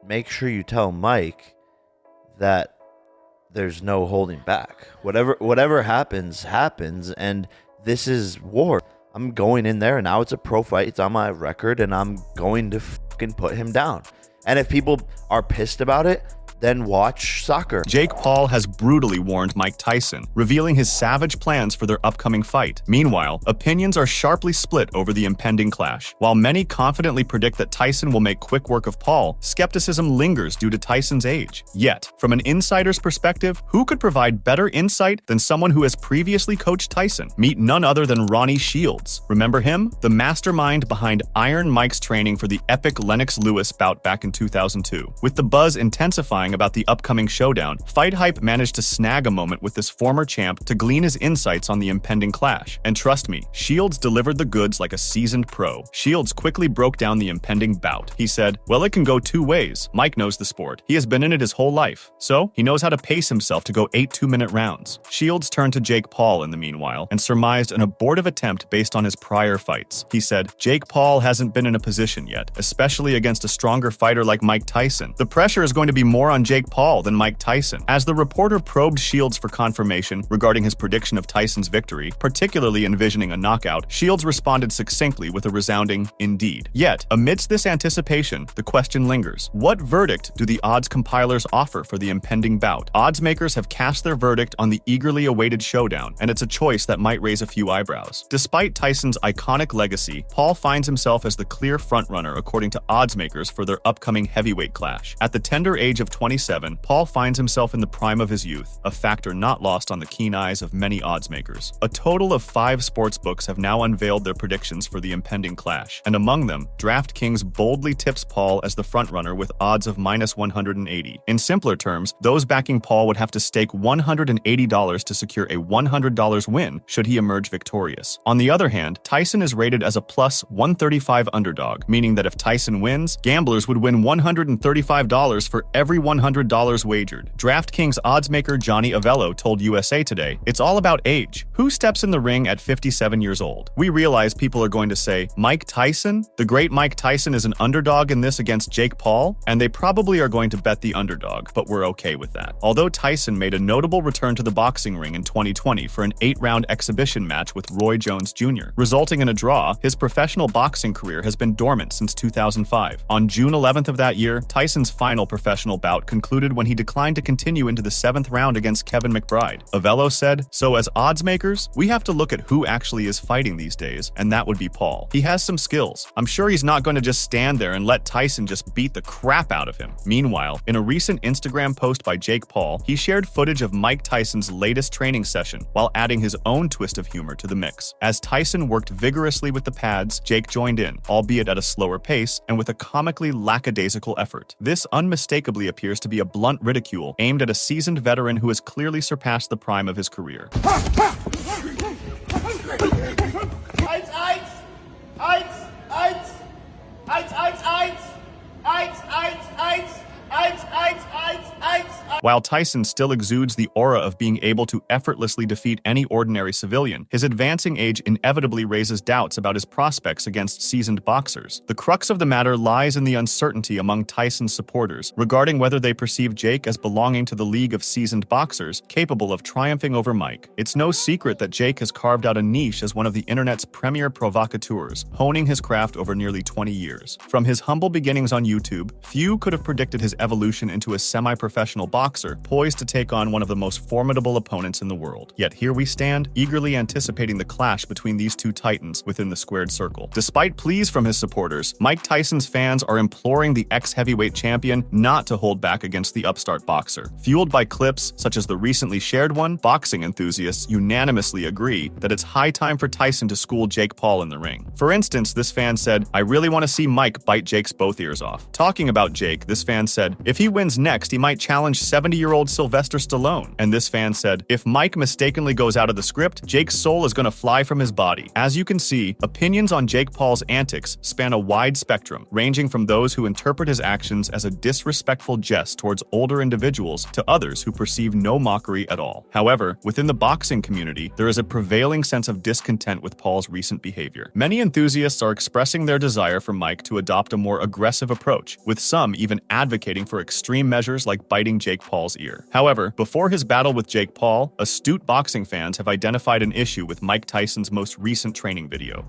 make sure you tell Mike that there's no holding back. Whatever happens, and this is war. I'm going in there, and now it's a pro fight. It's on my record, and I'm going to fucking put him down. And if people are pissed about it, then watch soccer. Jake Paul has brutally warned Mike Tyson, revealing his savage plans for their upcoming fight. Meanwhile, opinions are sharply split over the impending clash. While many confidently predict that Tyson will make quick work of Paul, skepticism lingers due to Tyson's age. Yet, from an insider's perspective, who could provide better insight than someone who has previously coached Tyson? Meet none other than Ronnie Shields. Remember him? The mastermind behind Iron Mike's training for the epic Lennox Lewis bout back in 2002. With the buzz intensifying about the upcoming showdown, Fight Hype managed to snag a moment with this former champ to glean his insights on the impending clash. And trust me, Shields delivered the goods like a seasoned pro. Shields quickly broke down the impending bout. He said, "Well, it can go two ways. Mike knows the sport. He has been in it his whole life. So, he knows how to pace himself to go 8 2-minute rounds." Shields turned to Jake Paul in the meanwhile and surmised an abortive attempt based on his prior fights. He said, "Jake Paul hasn't been in a position yet, especially against a stronger fighter like Mike Tyson. The pressure is going to be more on Jake Paul than Mike Tyson." As the reporter probed Shields for confirmation regarding his prediction of Tyson's victory, particularly envisioning a knockout, Shields responded succinctly with a resounding "indeed." Yet, amidst this anticipation, the question lingers. What verdict do the odds compilers offer for the impending bout? Odds makers have cast their verdict on the eagerly awaited showdown, and it's a choice that might raise a few eyebrows. Despite Tyson's iconic legacy, Paul finds himself as the clear frontrunner according to odds makers for their upcoming heavyweight clash. At the tender age of 27, Paul finds himself in the prime of his youth, a factor not lost on the keen eyes of many odds makers. A total of 5 sportsbooks have now unveiled their predictions for the impending clash, and among them, DraftKings boldly tips Paul as the frontrunner with odds of -180. In simpler terms, those backing Paul would have to stake $180 to secure a $100 win should he emerge victorious. On the other hand, Tyson is rated as a +135 underdog, meaning that if Tyson wins, gamblers would win $135 for every $100 wagered. DraftKings oddsmaker Johnny Avello told USA Today, "It's all about age. Who steps in the ring at 57 years old? We realize people are going to say, Mike Tyson? The great Mike Tyson is an underdog in this against Jake Paul? And they probably are going to bet the underdog, but we're okay with that." Although Tyson made a notable return to the boxing ring in 2020 for an 8-round exhibition match with Roy Jones Jr., resulting in a draw, his professional boxing career has been dormant since 2005. On June 11th of that year, Tyson's final professional bout concluded when he declined to continue into the 7th round against Kevin McBride. Avello said, "So as odds makers, we have to look at who actually is fighting these days, and that would be Paul. He has some skills. I'm sure he's not going to just stand there and let Tyson just beat the crap out of him." Meanwhile, in a recent Instagram post by Jake Paul, he shared footage of Mike Tyson's latest training session while adding his own twist of humor to the mix. As Tyson worked vigorously with the pads, Jake joined in, albeit at a slower pace and with a comically lackadaisical effort. This unmistakably appears to be a blunt ridicule aimed at a seasoned veteran who has clearly surpassed the prime of his career. While Tyson still exudes the aura of being able to effortlessly defeat any ordinary civilian, his advancing age inevitably raises doubts about his prospects against seasoned boxers. The crux of the matter lies in the uncertainty among Tyson's supporters regarding whether they perceive Jake as belonging to the league of seasoned boxers capable of triumphing over Mike. It's no secret that Jake has carved out a niche as one of the internet's premier provocateurs, honing his craft over nearly 20 years. From his humble beginnings on YouTube, few could have predicted his evolution into a semi-professional boxer poised to take on one of the most formidable opponents in the world. Yet here we stand, eagerly anticipating the clash between these two titans within the squared circle. Despite pleas from his supporters, Mike Tyson's fans are imploring the ex-heavyweight champion not to hold back against the upstart boxer. Fueled by clips such as the recently shared one, boxing enthusiasts unanimously agree that it's high time for Tyson to school Jake Paul in the ring. For instance, this fan said, "I really want to see Mike bite Jake's both ears off." Talking about Jake, this fan said, said, if he wins next, he might challenge 70-year-old Sylvester Stallone. And this fan said, if Mike mistakenly goes out of the script, Jake's soul is going to fly from his body. As you can see, opinions on Jake Paul's antics span a wide spectrum, ranging from those who interpret his actions as a disrespectful jest towards older individuals to others who perceive no mockery at all. However, within the boxing community, there is a prevailing sense of discontent with Paul's recent behavior. Many enthusiasts are expressing their desire for Mike to adopt a more aggressive approach, with some even advocating for extreme measures like biting Jake Paul's ear. However, before his battle with Jake Paul, astute boxing fans have identified an issue with Mike Tyson's most recent training video.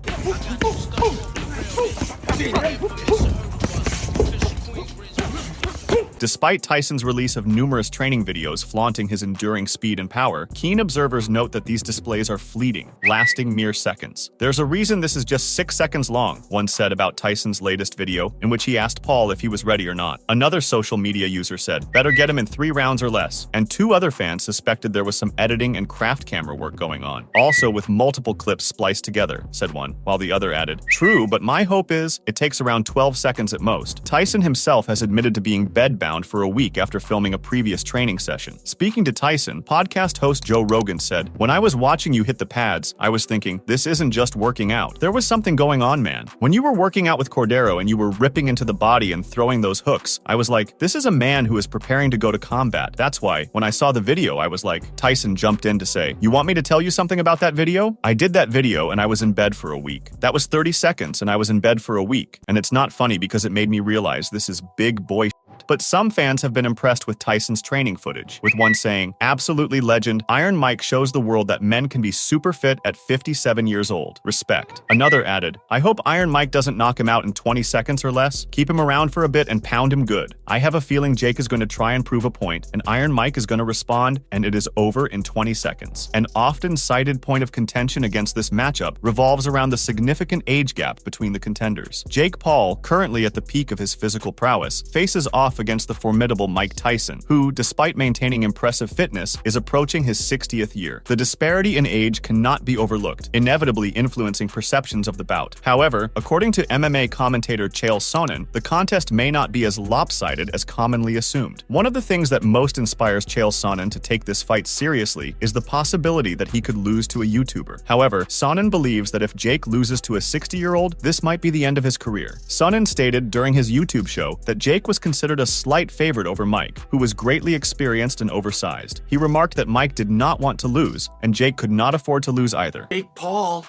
Despite Tyson's release of numerous training videos flaunting his enduring speed and power, keen observers note that these displays are fleeting, lasting mere seconds. There's a reason this is just 6 seconds long, one said about Tyson's latest video, in which he asked Paul if he was ready or not. Another social media user said, better get him in 3 rounds or less. And 2 other fans suspected there was some editing and craft camera work going on, also with multiple clips spliced together, said one, while the other added, true, but my hope is it takes around 12 seconds at most. Tyson himself has admitted to being bedbound for a week after filming a previous training session. Speaking to Tyson, podcast host Joe Rogan said, when I was watching you hit the pads, I was thinking, this isn't just working out. There was something going on, man. When you were working out with Cordero and you were ripping into the body and throwing those hooks, I was like, this is a man who is preparing to go to combat. That's why, when I saw the video, I was like, Tyson jumped in to say, you want me to tell you something about that video? I did that video and I was in bed for a week. That was 30 seconds and I was in bed for a week. And it's not funny because it made me realize this is big boy. But some fans have been impressed with Tyson's training footage, with one saying, absolutely legend, Iron Mike shows the world that men can be super fit at 57 years old. Respect. Another added, I hope Iron Mike doesn't knock him out in 20 seconds or less. Keep him around for a bit and pound him good. I have a feeling Jake is going to try and prove a point, and Iron Mike is going to respond, and it is over in 20 seconds. An often cited point of contention against this matchup revolves around the significant age gap between the contenders. Jake Paul, currently at the peak of his physical prowess, faces off against the formidable Mike Tyson, who, despite maintaining impressive fitness, is approaching his 60th year. The disparity in age cannot be overlooked, inevitably influencing perceptions of the bout. However, according to MMA commentator Chael Sonnen, the contest may not be as lopsided as commonly assumed. One of the things that most inspires Chael Sonnen to take this fight seriously is the possibility that he could lose to a YouTuber. However, Sonnen believes that if Jake loses to a 60-year-old, this might be the end of his career. Sonnen stated during his YouTube show that Jake was considered a slight favorite over Mike, who was greatly experienced and oversized. He remarked that Mike did not want to lose, and Jake could not afford to lose either. Jake Paul,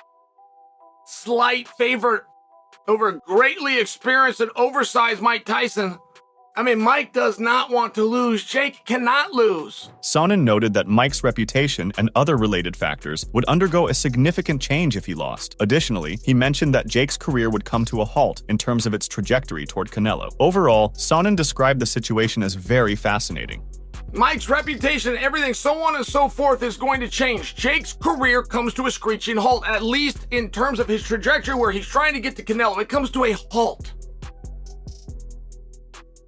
slight favorite over greatly experienced and oversized Mike Tyson. I mean, Mike does not want to lose. Jake cannot lose. Sonnen noted that Mike's reputation and other related factors would undergo a significant change if he lost. Additionally, he mentioned that Jake's career would come to a halt in terms of its trajectory toward Canelo. Overall, Sonnen described the situation as very fascinating. Mike's reputation, everything, so on and so forth, is going to change. Jake's career comes to a screeching halt, at least in terms of his trajectory where he's trying to get to Canelo. It comes to a halt.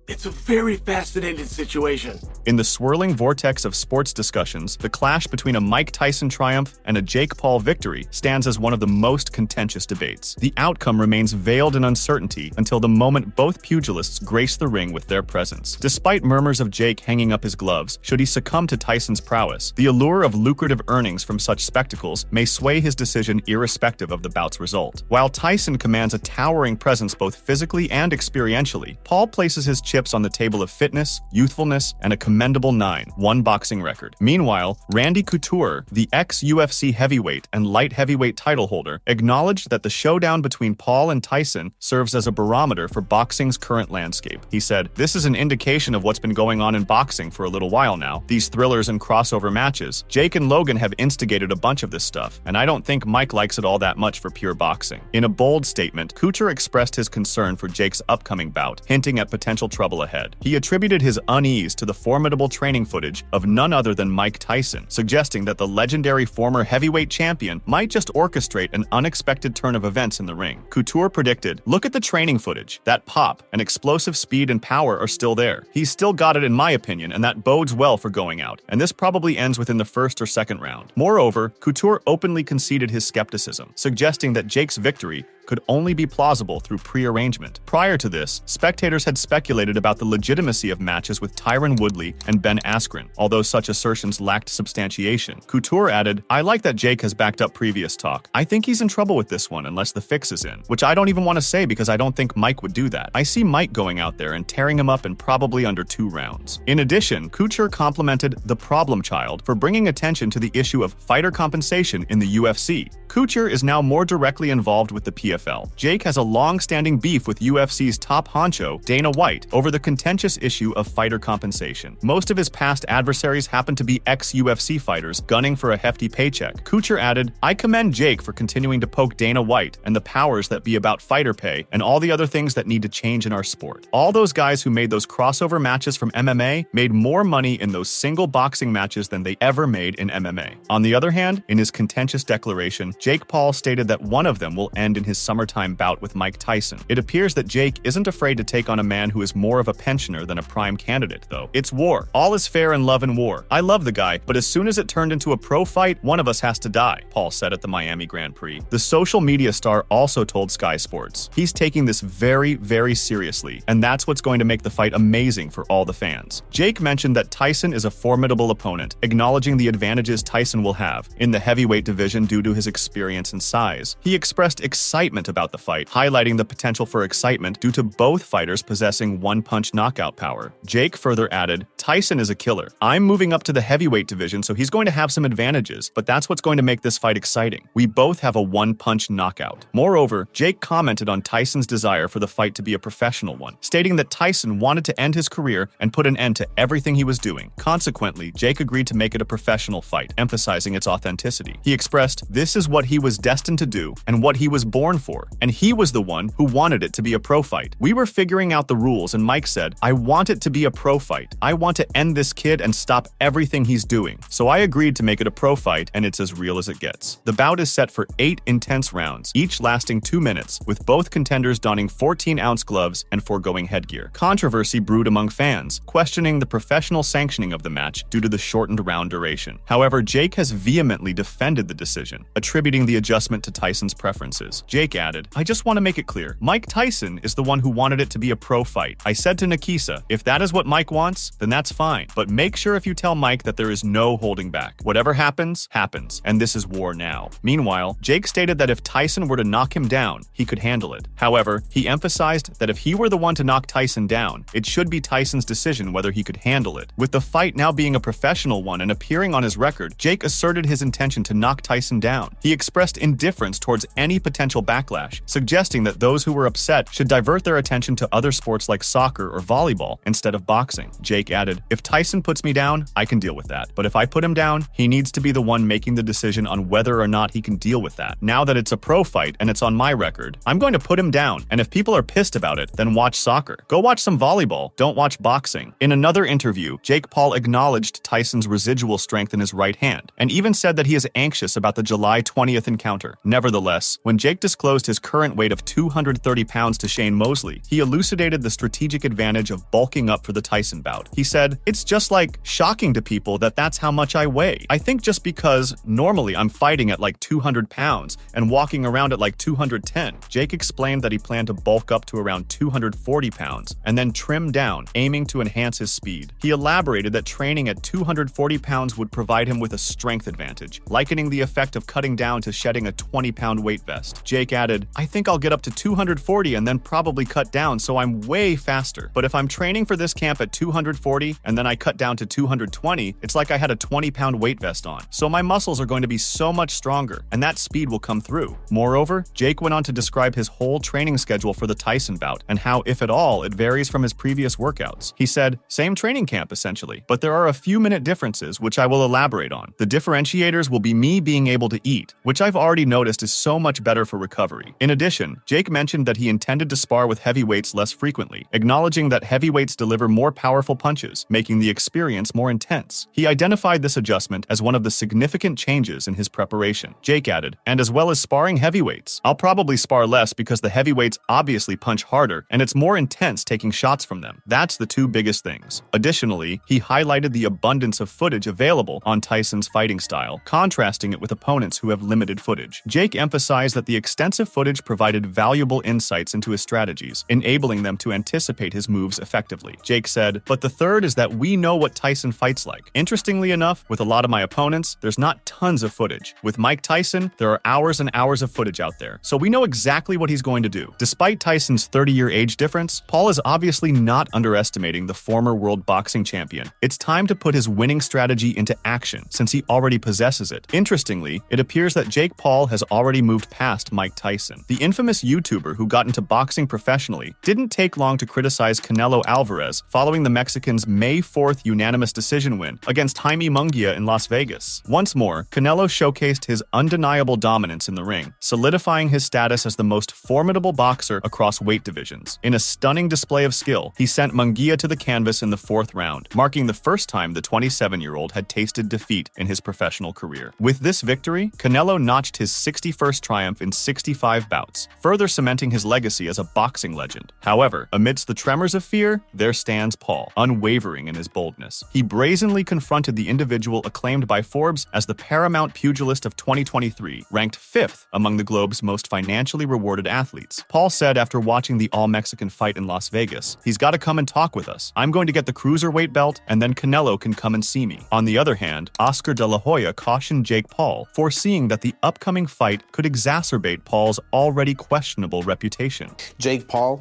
It's a very fascinating situation. In the swirling vortex of sports discussions, the clash between a Mike Tyson triumph and a Jake Paul victory stands as one of the most contentious debates. The outcome remains veiled in uncertainty until the moment both pugilists grace the ring with their presence. Despite murmurs of Jake hanging up his gloves, should he succumb to Tyson's prowess, the allure of lucrative earnings from such spectacles may sway his decision irrespective of the bout's result. While Tyson commands a towering presence both physically and experientially, Paul places his chips on the table of fitness, youthfulness, and a commendable 9-1 boxing record. Meanwhile, Randy Couture, the ex-UFC heavyweight and light heavyweight title holder, acknowledged that the showdown between Paul and Tyson serves as a barometer for boxing's current landscape. He said, "This is an indication of what's been going on in boxing for a little while now. These thrillers and crossover matches. Jake and Logan have instigated a bunch of this stuff, and I don't think Mike likes it all that much for pure boxing." In a bold statement, Couture expressed his concern for Jake's upcoming bout, hinting at potential trouble ahead. He attributed his unease to the formidable training footage of none other than Mike Tyson, suggesting that the legendary former heavyweight champion might just orchestrate an unexpected turn of events in the ring. Couture predicted, "Look at the training footage. That pop and explosive speed and power are still there. He's still got it in my opinion, and that bodes well for going out, and this probably ends within the first or second round." Moreover, Couture openly conceded his skepticism, suggesting that Jake's victory could only be plausible through pre-arrangement. Prior to this, spectators had speculated about the legitimacy of matches with Tyron Woodley and Ben Askren, although such assertions lacked substantiation. Couture added, "I like that Jake has backed up previous talk. I think he's in trouble with this one unless the fix is in," which I don't even want to say because I don't think Mike would do that. I see Mike going out there and tearing him up in probably under 2 rounds. In addition, Couture complimented the problem child for bringing attention to the issue of fighter compensation in the UFC. Couture is now more directly involved with the PFL. Jake has a long-standing beef with UFC's top honcho, Dana White, over the contentious issue of fighter compensation. Most of his past adversaries happen to be ex-UFC fighters gunning for a hefty paycheck. Couture added, "I commend Jake for continuing to poke Dana White and the powers that be about fighter pay and all the other things that need to change in our sport. All those guys who made those crossover matches from MMA made more money in those single boxing matches than they ever made in MMA." On the other hand, in his contentious declaration, Jake Paul stated that one of them will end in his summertime bout with Mike Tyson. It appears that Jake isn't afraid to take on a man who is more of a pensioner than a prime candidate, though. "It's war. All is fair in love and war. I love the guy, but as soon as it turned into a pro fight, one of us has to die," Paul said at the Miami Grand Prix. The social media star also told Sky Sports, "He's taking this very, very seriously, and that's what's going to make the fight amazing for all the fans." Jake mentioned that Tyson is a formidable opponent, acknowledging the advantages Tyson will have in the heavyweight division due to his experience and size. He expressed excitement about the fight, highlighting the potential for excitement due to both fighters possessing one-punch knockout power. Jake further added, "Tyson is a killer. I'm moving up to the heavyweight division, so he's going to have some advantages, but that's what's going to make this fight exciting. We both have a one-punch knockout." Moreover, Jake commented on Tyson's desire for the fight to be a professional one, stating that Tyson wanted to end his career and put an end to everything he was doing. Consequently, Jake agreed to make it a professional fight, emphasizing its authenticity. He expressed, "This is what he was destined to do and what he was born for, and he was the one who wanted it to be a pro fight. We were figuring out the rules and Mike said, 'I want it to be a pro fight. I want to end this kid and stop everything he's doing.' So I agreed to make it a pro fight, and it's as real as it gets." The bout is set for 8 intense rounds, each lasting 2 minutes, with both contenders donning 14-ounce gloves and foregoing headgear. Controversy brewed among fans, questioning the professional sanctioning of the match due to the shortened round duration. However, Jake has vehemently defended the decision, attributing the adjustment to Tyson's preferences. Jake added, "I just want to make it clear, Mike Tyson is the one who wanted it to be a pro fight. I said to Nikisa, if that is what Mike wants, then that's fine. But make sure if you tell Mike that there is no holding back. Whatever happens, happens, and this is war now." Meanwhile, Jake stated that if Tyson were to knock him down, he could handle it. However, he emphasized that if he were the one to knock Tyson down, it should be Tyson's decision whether he could handle it. With the fight now being a professional one and appearing on his record, Jake asserted his intention to knock Tyson down. He expressed indifference towards any potential backlash, suggesting that those who were upset should divert their attention to other sports like soccer or volleyball instead of boxing. Jake added, "If Tyson puts me down, I can deal with that. But if I put him down, he needs to be the one making the decision on whether or not he can deal with that. Now that it's a pro fight and it's on my record, I'm going to put him down, and if people are pissed about it, then watch soccer. Go watch some volleyball, don't watch boxing." In another interview, Jake Paul acknowledged Tyson's residual strength in his right hand, and even said that he is anxious about the July 20th encounter. Nevertheless, when Jake disclosed his current weight of 230 pounds to Shane Mosley, he elucidated the strategic advantage of bulking up for the Tyson bout. He said, "It's just like shocking to people that that's how much I weigh. I think just because normally I'm fighting at like 200 pounds and walking around at like 210. Jake explained that he planned to bulk up to around 240 pounds and then trim down, aiming to enhance his speed. He elaborated that training at 240 pounds would provide him with a strength advantage, likening the effect of cutting down to shedding a 20-pound weight vest. Jake added, "I think I'll get up to 240 and then probably cut down so I'm way faster. But if I'm training for this camp at 240 and then I cut down to 220, it's like I had a 20-pound weight vest on. So my muscles are going to be so much stronger, and that speed will come through." Moreover, Jake went on to describe his whole training schedule for the Tyson bout and how, if at all, it varies from his previous workouts. He said, "Same training camp essentially, but there are a few minute differences which I will elaborate on. The differentiators will be me being able to eat, which I've already noticed is so much better for recovery." In addition, Jake mentioned that he intended to spar with heavyweights less frequently, acknowledging that heavyweights deliver more powerful punches. punches, making the experience more intense. He identified this adjustment as one of the significant changes in his preparation. Jake added, and as well as sparring heavyweights. I'll probably spar less because the heavyweights obviously punch harder and it's more intense taking shots from them. That's the two biggest things. Additionally, he highlighted the abundance of footage available on Tyson's fighting style, contrasting it with opponents who have limited footage. Jake emphasized that the extensive footage provided valuable insights into his strategies, enabling them to anticipate his moves effectively. Jake said, but the third is that we know what Tyson fights like. Interestingly enough, with a lot of my opponents, there's not tons of footage. With Mike Tyson, there are hours and hours of footage out there, so we know exactly what he's going to do. Despite Tyson's 30-year age difference, Paul is obviously not underestimating the former world boxing champion. It's time to put his winning strategy into action, since he already possesses it. Interestingly, it appears that Jake Paul has already moved past Mike Tyson. The infamous YouTuber who got into boxing professionally didn't take long to criticize Canelo Alvarez following the Mexican's May 4th unanimous decision win against Jaime Munguia in Las Vegas. Once more, Canelo showcased his undeniable dominance in the ring, solidifying his status as the most formidable boxer across weight divisions. In a stunning display of skill, he sent Munguia to the canvas in the 4th round, marking the first time the 27-year-old had tasted defeat in his professional career. With this victory, Canelo notched his 61st triumph in 65 bouts, further cementing his legacy as a boxing legend. However, amidst the tremors of fear, there stands Paul, unwavering in his boldness. He brazenly confronted the individual acclaimed by Forbes as the paramount pugilist of 2023, ranked 5th among the globe's most financially rewarded athletes. Paul said after watching the all-Mexican fight in Las Vegas, he's got to come and talk with us. I'm going to get the cruiserweight belt, and then Canelo can come and see me. On the other hand, Oscar de la Hoya cautioned Jake Paul, foreseeing that the upcoming fight could exacerbate Paul's already questionable reputation. Jake Paul,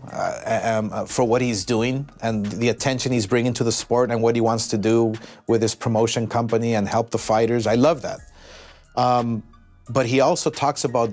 for what he's doing and the attention he's bringing to the sport and what he wants to do with his promotion company and help the fighters, I love that. But he also talks about,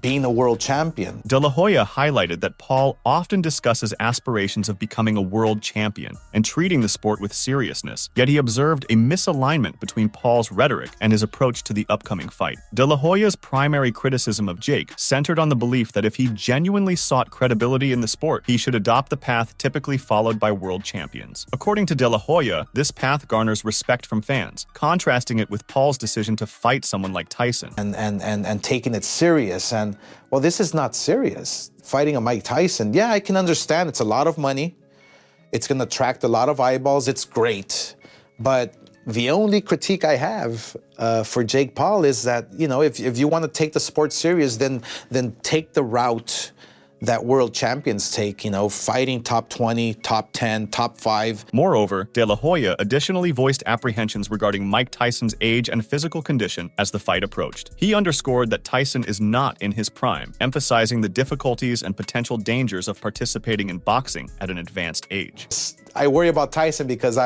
being a world champion. De La Hoya highlighted that Paul often discusses aspirations of becoming a world champion and treating the sport with seriousness, yet he observed a misalignment between Paul's rhetoric and his approach to the upcoming fight. De La Hoya's primary criticism of Jake centered on the belief that if he genuinely sought credibility in the sport, he should adopt the path typically followed by world champions. According to De La Hoya, this path garners respect from fans, contrasting it with Paul's decision to fight someone like Tyson. And taking it serious. And, well, this is not serious. Fighting a Mike Tyson, yeah, I can understand. It's a lot of money. It's going to attract a lot of eyeballs. It's great. But the only critique I have for Jake Paul is that, if you want to take the sport serious, then take the route that world champions take, fighting top 20, top 10, top 5. Moreover, De La Hoya additionally voiced apprehensions regarding Mike Tyson's age and physical condition as the fight approached. He underscored that Tyson is not in his prime, emphasizing the difficulties and potential dangers of participating in boxing at an advanced age. I worry about Tyson because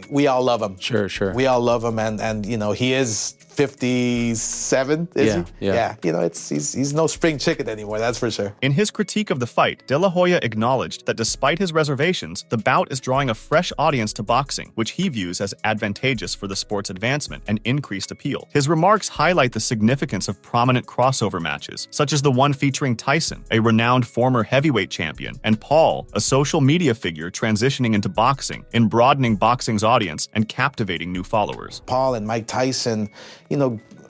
we all love him. Sure. We all love him, and he is 57, is he? Yeah. He's no spring chicken anymore, that's for sure. In his critique of the fight, De La Hoya acknowledged that despite his reservations, the bout is drawing a fresh audience to boxing, which he views as advantageous for the sport's advancement and increased appeal. His remarks highlight the significance of prominent crossover matches, such as the one featuring Tyson, a renowned former heavyweight champion, and Paul, a social media figure transitioning into boxing, in broadening boxing's audience and captivating new followers. Paul and Mike Tyson,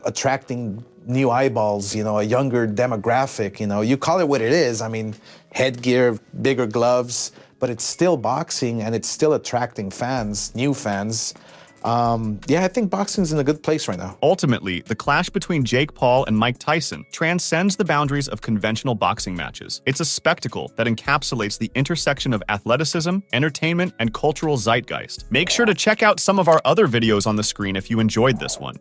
attracting new eyeballs, a younger demographic, you call it what it is. I mean, headgear, bigger gloves, but it's still boxing and it's still attracting fans, new fans. I think boxing's in a good place right now. Ultimately, the clash between Jake Paul and Mike Tyson transcends the boundaries of conventional boxing matches. It's a spectacle that encapsulates the intersection of athleticism, entertainment, and cultural zeitgeist. Make sure to check out some of our other videos on the screen if you enjoyed this one.